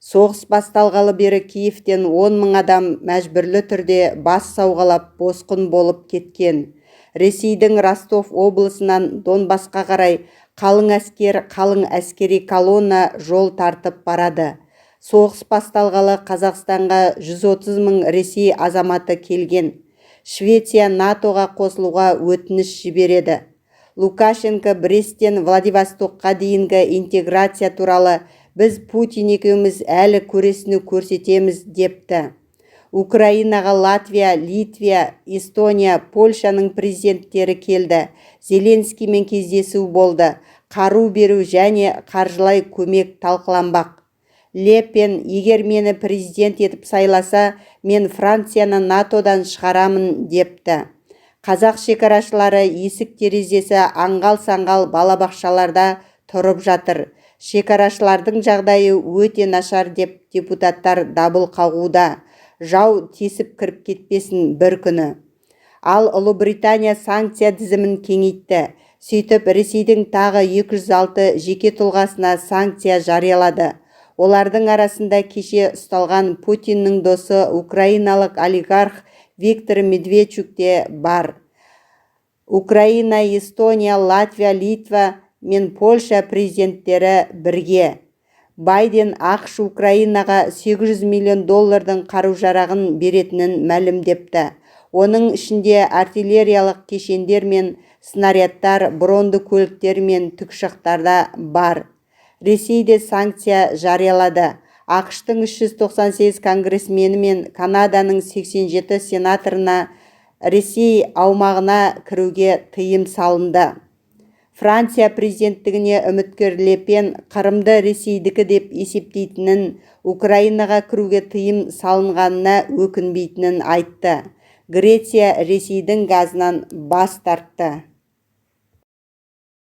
Соғыс басталғалы бері Киевтен 10 мың адам мәжбүрлі түрде бас сауғалап босқын болып кеткен. Ресейдің Ростов облысынан Донбасқа қарай қалың әскери колонна жол тартып барады. Соғыс басталғалы Қазақстанға 130 мың Ресей азаматы келген. Швеция НАТОға қосылуға өтініш жібереді. Лукашенко Бресттен Владивостокқа дейінгі интеграция туралы біз Путин екеуміз әлі көресіні көрсетеміз депті. Украинаға Латвия, Литвия, Эстония, Польшаның президенттері келді. Зеленскиймен кездесу болды. Қару беру және қаржылай көмек талқыланбақ. Ле Пен, егер мені президент етіп сайласа, мен Францияны НАТОдан шығарамын депті. Қазақ шекарашылары есік-терезесі аңғал-саңғал балабақшаларда тұрып жатыр. Шекарашылардың жағдайы өте нашар деп депутаттар дабыл қағуда. Жау тесіп кіріп кетпесін бір күні. Ал Ұлыбритания санкция тізімін кеңейтті. Сөйтіп, Ресейдің тағы 206 жеке тұлғасына санкция жариялады. Олардың арасында кеше ұсталған Путиннің досы украиналық олигарх Виктор Медведчук те бар. Украина, Эстония, Латвия, Литва мен Польша президенттері бірге. Байден ақш Украинаға $800 миллион қару-жарағын беретінін мәлімдепті. Оның ішінде артиллериялық кешендер мен снарядтар, бронды көліктер мен тікұшақтарда бар. Ресейде санкция жариялады. ақш-тың 398 конгрессмені мен Канаданың 87 сенаторына Ресей аумағына кіруге тыйым салынды. Франция президенттігіне үміткер Ле Пен Қырымды Ресейдікі деп есептейтінін, Украинаға кіруге тыйым салынғанына өкінбейтінін айтты. Греция Ресейдің газынан бас тартты.